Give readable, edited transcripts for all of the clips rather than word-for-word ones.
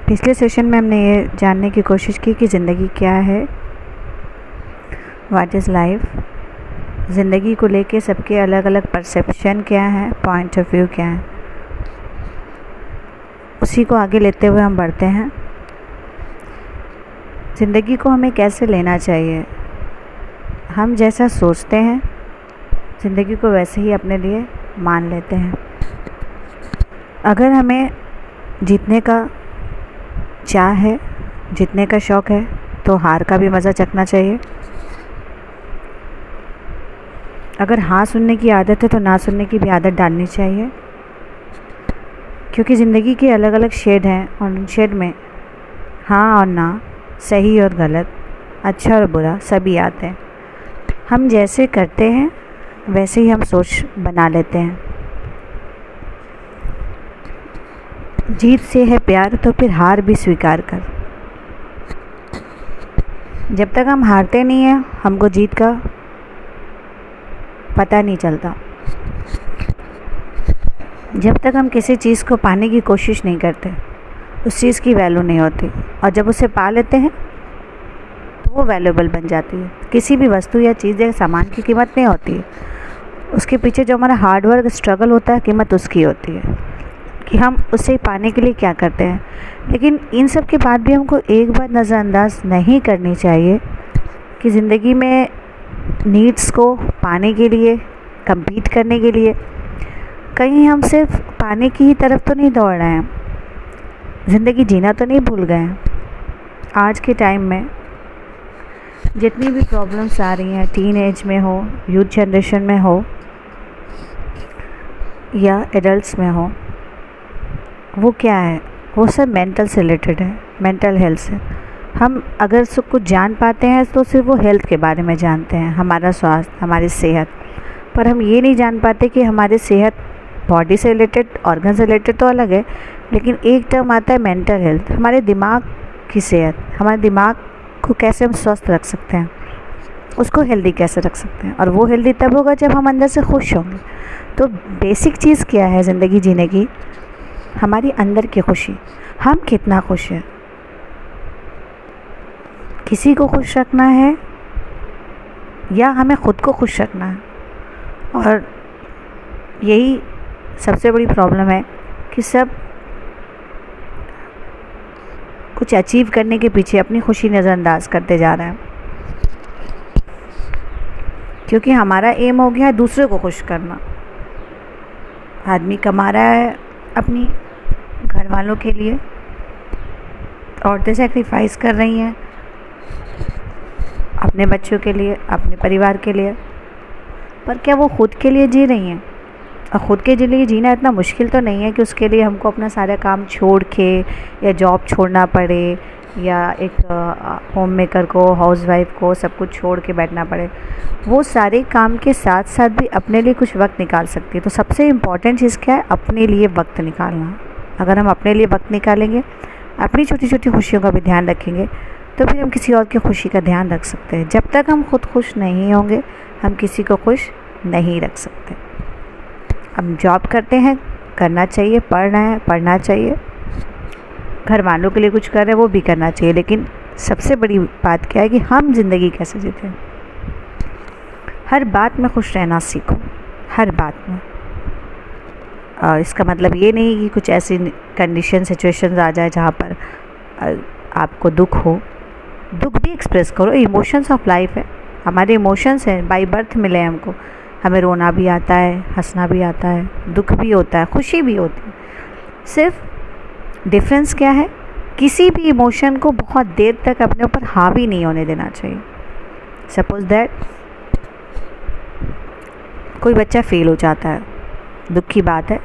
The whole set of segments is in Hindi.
पिछले सेशन में हमने ये जानने की कोशिश की कि ज़िंदगी क्या है, व्हाट इज़ लाइफ। ज़िंदगी को लेके सबके अलग अलग परसेप्शन क्या है, पॉइंट ऑफ व्यू क्या है। उसी को आगे लेते हुए हम बढ़ते हैं। ज़िंदगी को हमें कैसे लेना चाहिए। हम जैसा सोचते हैं ज़िंदगी को वैसे ही अपने लिए मान लेते हैं। अगर हमें जीतने का चाह है, जीतने का शौक़ है, तो हार का भी मज़ा चखना चाहिए। अगर हाँ सुनने की आदत है तो ना सुनने की भी आदत डालनी चाहिए, क्योंकि ज़िंदगी के अलग अलग शेड हैं और उन शेड में हाँ और ना, सही और गलत, अच्छा और बुरा सभी आते हैं। हम जैसे करते हैं वैसे ही हम सोच बना लेते हैं। जीत से है प्यार तो फिर हार भी स्वीकार कर। जब तक हम हारते नहीं हैं हमको जीत का पता नहीं चलता। जब तक हम किसी चीज़ को पाने की कोशिश नहीं करते उस चीज़ की वैल्यू नहीं होती, और जब उसे पा लेते हैं तो वो वैल्यूएबल बन जाती है। किसी भी वस्तु या चीज़ या सामान की कीमत नहीं होती है, उसके पीछे जो हमारा हार्डवर्क स्ट्रगल होता है कीमत उसकी होती है कि हम उसे पाने के लिए क्या करते हैं। लेकिन इन सब के बाद भी हमको एक बात नज़रअंदाज नहीं करनी चाहिए कि ज़िंदगी में नीड्स को पाने के लिए, compete करने के लिए कहीं हम सिर्फ पाने की ही तरफ तो नहीं दौड़ रहे हैं, ज़िंदगी जीना तो नहीं भूल गए हैं। आज के टाइम में जितनी भी प्रॉब्लम्स आ रही हैं, टीन एज में हो, यूथ जनरेशन में हो या एडल्ट्स में हो, वो क्या है, वो सब मेंटल से रिलेटेड है, मेंटल हेल्थ से। हम अगर सब कुछ जान पाते हैं तो सिर्फ वो हेल्थ के बारे में जानते हैं, हमारा स्वास्थ्य, हमारी सेहत, पर हम ये नहीं जान पाते कि हमारी सेहत बॉडी से रिलेटेड, ऑर्गन से रिलेटेड तो अलग है, लेकिन एक टर्म आता है मेंटल हेल्थ, हमारे दिमाग की सेहत। हमारे दिमाग को कैसे हम स्वस्थ रख सकते हैं, उसको हेल्दी कैसे रख सकते हैं, और वो हेल्दी तब होगा जब हम अंदर से खुश होंगे। तो बेसिक चीज़ क्या है ज़िंदगी जीने की, हमारी अंदर की खुशी। हम कितना खुश हैं, किसी को खुश रखना है या हमें ख़ुद को खुश रखना है। और यही सबसे बड़ी प्रॉब्लम है कि सब कुछ अचीव करने के पीछे अपनी खुशी नज़रअंदाज करते जा रहे हैं, क्योंकि हमारा एम हो गया है दूसरे को खुश करना। आदमी कमा रहा है अपनी घर वालों के लिए, औरतें सेक्रीफाइस कर रही हैं अपने बच्चों के लिए, अपने परिवार के लिए, पर क्या वो खुद के लिए जी रही हैं? और ख़ुद के लिए जीना इतना मुश्किल तो नहीं है कि उसके लिए हमको अपना सारा काम छोड़ के या जॉब छोड़ना पड़े, या एक होम मेकर को, हाउसवाइफ को सब कुछ छोड़ के बैठना पड़े। वो सारे काम के साथ साथ भी अपने लिए कुछ वक्त निकाल सकती है। तो सबसे इम्पॉर्टेंट चीज़ क्या है, अपने लिए वक्त निकालना। अगर हम अपने लिए वक्त निकालेंगे, अपनी छोटी छोटी खुशियों का भी ध्यान रखेंगे, तो फिर हम किसी और की खुशी का ध्यान रख सकते हैं। जब तक हम खुद खुश नहीं होंगे हम किसी को खुश नहीं रख सकते। हम जॉब करते हैं, करना चाहिए, पढ़ रहे हैं, पढ़ना चाहिए, घर वालों के लिए कुछ कर रहे हैं वो भी करना चाहिए, लेकिन सबसे बड़ी बात क्या है कि हम ज़िंदगी कैसे जीते हैं। हर बात में खुश रहना सीखो, हर बात में। इसका मतलब ये नहीं कि कुछ ऐसी कंडीशन, सिचुएशंस आ जाए जहाँ पर आपको दुख हो। दुख भी एक्सप्रेस करो, इमोशंस ऑफ लाइफ है, हमारे इमोशंस हैं, बाय बर्थ मिले हैं हमको। हमें रोना भी आता है, हंसना भी आता है, दुख भी होता है, खुशी भी होती है। सिर्फ डिफरेंस क्या है, किसी भी इमोशन को बहुत देर तक अपने ऊपर हावी नहीं होने देना चाहिए। सपोज दैट कोई बच्चा फेल हो जाता है, दुख की बात है,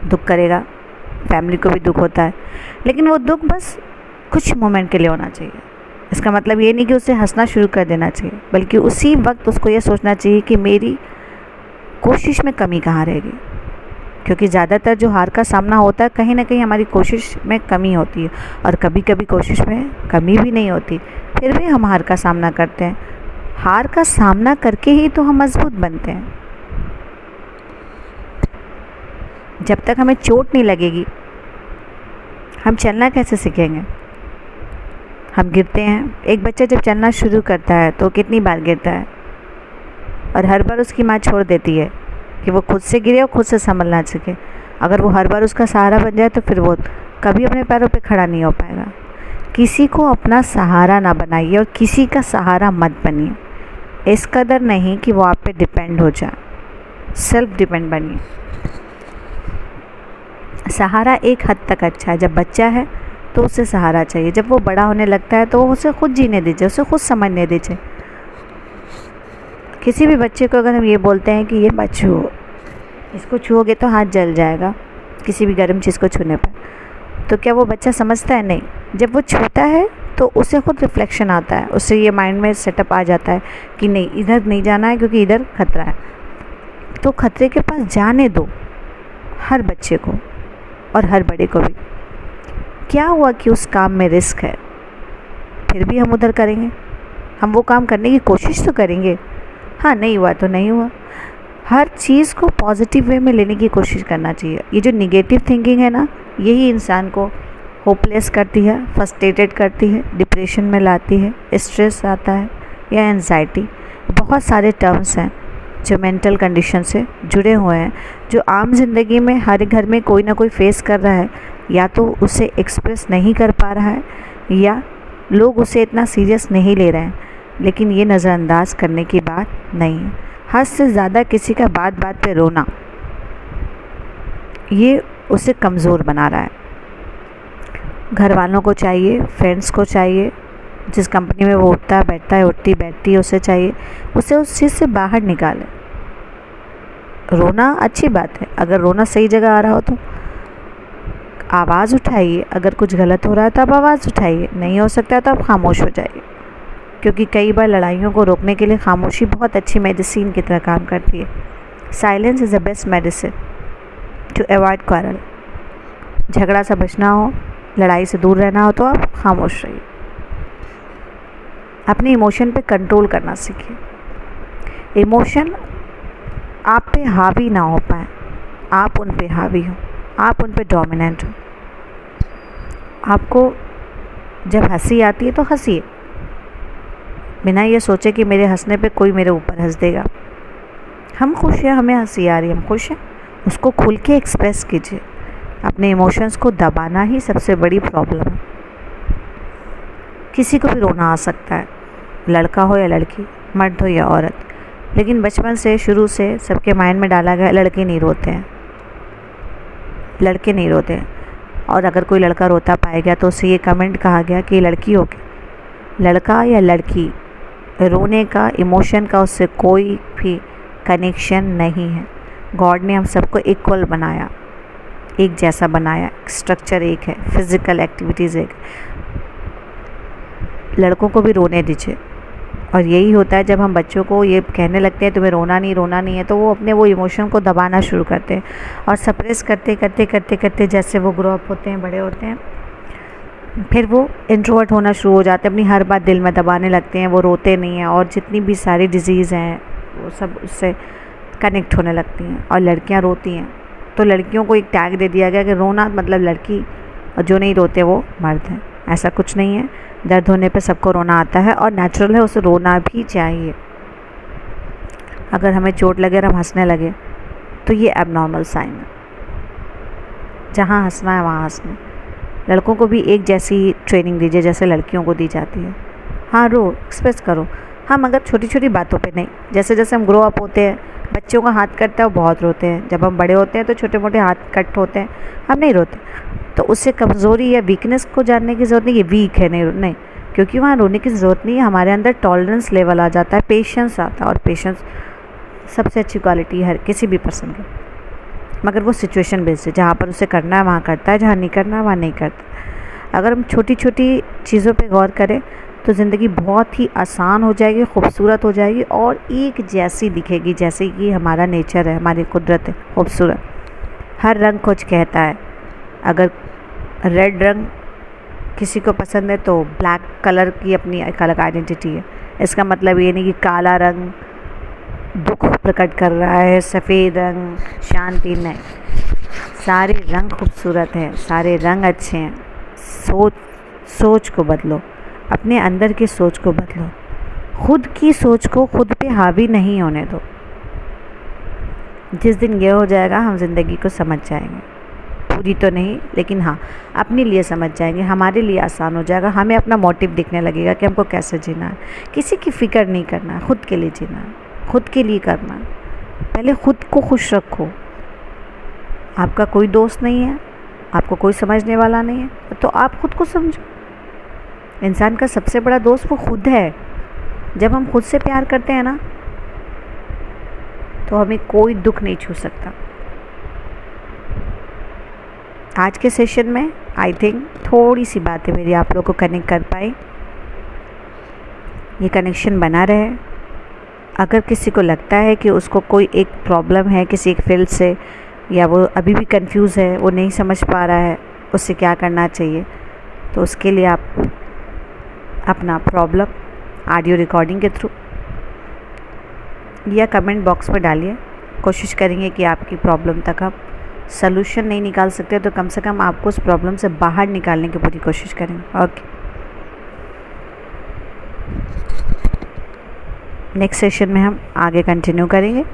दुख करेगा, फैमिली को भी दुख होता है, लेकिन वो दुख बस कुछ मोमेंट के लिए होना चाहिए। इसका मतलब ये नहीं कि उसे हंसना शुरू कर देना चाहिए, बल्कि उसी वक्त उसको ये सोचना चाहिए कि मेरी कोशिश में कमी कहाँ रहेगी। क्योंकि ज़्यादातर जो हार का सामना होता है कहीं ना कहीं हमारी कोशिश में कमी होती है, और कभी कभी कोशिश में कमी भी नहीं होती, फिर भी हम हार का सामना करते हैं। हार का सामना करके ही तो हम मजबूत बनते हैं। जब तक हमें चोट नहीं लगेगी हम चलना कैसे सीखेंगे? हम गिरते हैं। एक बच्चा जब चलना शुरू करता है तो कितनी बार गिरता है, और हर बार उसकी माँ छोड़ देती है कि वो खुद से गिरे और खुद से संभलना सीखे। अगर वो हर बार उसका सहारा बन जाए तो फिर वो कभी अपने पैरों पे खड़ा नहीं हो पाएगा। किसी को अपना सहारा ना बनाइए और किसी का सहारा मत बनिए। इस कदर नहीं कि वो आप पे डिपेंड हो जाए, सेल्फ डिपेंड बनिए। सहारा एक हद तक अच्छा है। जब बच्चा है तो उसे सहारा चाहिए, जब वो बड़ा होने लगता है तो उसे खुद जीने दीजिए, उसे खुद समझने दीजिए। किसी भी बच्चे को अगर हम ये बोलते हैं कि ये मत छुओ, इसको छुओगे तो हाथ जल जाएगा किसी भी गर्म चीज़ को छूने पर, तो क्या वो बच्चा समझता है? नहीं। जब वो छूता है तो उसे खुद रिफ्लेक्शन आता है, उससे ये माइंड में सेटअप आ जाता है कि नहीं, इधर नहीं जाना है क्योंकि इधर खतरा है। तो खतरे के पास जाने दो हर बच्चे को और हर बड़े को भी। क्या हुआ कि उस काम में रिस्क है, फिर भी हम उधर करेंगे, हम वो काम करने की कोशिश तो करेंगे। हाँ, नहीं हुआ तो नहीं हुआ। हर चीज़ को पॉजिटिव वे में लेने की कोशिश करना चाहिए। ये जो निगेटिव थिंकिंग है ना, यही इंसान को होपलेस करती है, फ्रस्ट्रेटेड करती है, डिप्रेशन में लाती है, स्ट्रेस आता है या एंजाइटी। बहुत सारे टर्म्स हैं जो मेंटल कंडीशन से जुड़े हुए हैं, जो आम जिंदगी में हर घर में कोई ना कोई फेस कर रहा है, या तो उसे एक्सप्रेस नहीं कर पा रहा है या लोग उसे इतना सीरियस नहीं ले रहे हैं। लेकिन ये नज़रअंदाज करने की बात नहीं है। हद से ज़्यादा किसी का बात बात पे रोना, ये उसे कमज़ोर बना रहा है। घर वालों को चाहिए, फ्रेंड्स को चाहिए, जिस कंपनी में वो उठता बैठता है, उठती बैठती है, उसे चाहिए उसे उस चीज़ से बाहर निकाले। रोना अच्छी बात है, अगर रोना सही जगह आ रहा हो तो आवाज़ उठाइए। अगर कुछ गलत हो रहा है तो आप आवाज़ उठाइए, नहीं हो सकता तो आप खामोश हो जाइए। क्योंकि कई बार लड़ाइयों को रोकने के लिए खामोशी बहुत अच्छी मेडिसिन की तरह काम करती है। Silence is the best medicine to avoid quarrel. झगड़ा से बचना हो, लड़ाई से दूर रहना हो तो आप खामोश रहिए। अपने इमोशन पे कंट्रोल करना सीखिए। इमोशन आप पे हावी ना हो पाए, आप उन पे हावी हो, आप उन पे डोमिनेंट हो। आपको जब हंसी आती है तो हंसिए, बिना ये सोचे कि मेरे हंसने पे कोई मेरे ऊपर हंस देगा। हम खुश हैं, हमें हंसी आ रही है, हम खुश हैं, उसको खुल के एक्सप्रेस कीजिए। अपने इमोशंस को दबाना ही सबसे बड़ी प्रॉब्लम है। किसी को भी रोना आ सकता है, लड़का हो या लड़की, मर्द हो या औरत, लेकिन बचपन से शुरू से सबके माइंड में डाला गया लड़के नहीं रोते हैं, लड़के नहीं रोते हैं। और अगर कोई लड़का रोता पाया गया तो उसे ये कमेंट कहा गया कि लड़की हो गई। लड़का या लड़की, रोने का, इमोशन का उससे कोई भी कनेक्शन नहीं है। गॉड ने हम सबको इक्वल बनाया, एक जैसा बनाया, स्ट्रक्चर एक है, फिज़िकल एक्टिविटीज़ एक। लड़कों को भी रोने दीजिए। और यही होता है जब हम बच्चों को ये कहने लगते हैं तुम्हें रोना नहीं है, तो वो अपने वो इमोशन को दबाना शुरू करते हैं और सप्रेस करते करते करते करते जैसे वो ग्रो अप होते हैं, बड़े होते हैं, फिर वो इंट्रोवर्ट होना शुरू हो जाते हैं, अपनी हर बात दिल में दबाने लगते हैं, वो रोते नहीं हैं और जितनी भी सारी डिजीज़ हैं वो सब उससे कनेक्ट होने लगती हैं। और लड़कियां रोती हैं तो लड़कियों को एक टैग दे दिया गया कि रोना मतलब लड़की, और जो नहीं रोते वो मर्द हैं। ऐसा कुछ नहीं है। दर्द होने पे सबको रोना आता है और नेचुरल है, उसे रोना भी चाहिए। अगर हमें चोट लगे और हम हंसने लगे तो ये एबनॉर्मल साइन है। जहाँ हंसना है वहाँ हंसना। लड़कों को भी एक जैसी ट्रेनिंग दीजिए जैसे लड़कियों को दी जाती है। हाँ, रो, एक्सप्रेस करो। हाँ, मगर छोटी छोटी बातों पे नहीं। जैसे जैसे हम ग्रो अप होते हैं, बच्चों का हाथ कटता है वो बहुत रोते हैं, जब हम बड़े होते हैं तो छोटे मोटे हाथ कट होते हैं, हम नहीं रोते। तो उससे कमज़ोरी या वीकनेस को जानने की ज़रूरत नहीं, ये वीक है, नहीं, क्योंकि वहाँ रोने की ज़रूरत नहीं है। हमारे अंदर टॉलरेंस लेवल आ जाता है, पेशेंस आता है, और पेशेंस सबसे अच्छी क्वालिटी है हर किसी भी पर्सन की। मगर वो सिचुएशन बेस्ड है, जहाँ पर उसे करना है वहाँ करता है, जहाँ नहीं करना है वहाँ नहीं करता। अगर हम छोटी छोटी चीज़ों पे गौर करें तो ज़िंदगी बहुत ही आसान हो जाएगी, खूबसूरत हो जाएगी और एक जैसी दिखेगी, जैसे कि हमारा नेचर है, हमारी कुदरत है खूबसूरत। हर रंग कुछ कहता है। अगर रेड रंग किसी को पसंद है तो ब्लैक कलर की अपनी एक अलग आइडेंटिटी है। इसका मतलब ये नहीं कि काला रंग दुख प्रकट कर रहा है, सफ़ेद रंग शांति, नहीं। सारे रंग खूबसूरत हैं, सारे रंग अच्छे हैं। सोच को बदलो, अपने अंदर की सोच को बदलो, खुद की सोच को खुद पे हावी नहीं होने दो। जिस दिन ये हो जाएगा हम ज़िंदगी को समझ जाएंगे, पूरी तो नहीं लेकिन हाँ अपने लिए समझ जाएंगे, हमारे लिए आसान हो जाएगा, हमें अपना मोटिव दिखने लगेगा कि हमको कैसे जीना है। किसी की फ़िक्र नहीं करना है, खुद के लिए जीना है, खुद के लिए करना है। पहले खुद को खुश रखो। आपका कोई दोस्त नहीं है, आपको कोई समझने वाला नहीं है, तो आप खुद को समझो। इंसान का सबसे बड़ा दोस्त वो खुद है। जब हम खुद से प्यार करते हैं ना तो हमें कोई दुख नहीं छू सकता। आज के सेशन में आई थिंक थोड़ी सी बातें मेरी आप लोगों को कनेक्ट कर पाई। ये कनेक्शन बना रहे। अगर किसी को लगता है कि उसको कोई एक प्रॉब्लम है किसी एक फील्ड से, या वो अभी भी कंफ्यूज है, वो नहीं समझ पा रहा है उससे क्या करना चाहिए, तो उसके लिए आप अपना प्रॉब्लम ऑडियो रिकॉर्डिंग के थ्रू या कमेंट बॉक्स में डालिए। कोशिश करेंगे कि आपकी प्रॉब्लम तक हम सलूशन नहीं निकाल सकते तो कम से कम आपको उस प्रॉब्लम से बाहर निकालने की पूरी कोशिश करेंगे। ओके, नेक्स्ट सेशन में हम आगे कंटिन्यू करेंगे।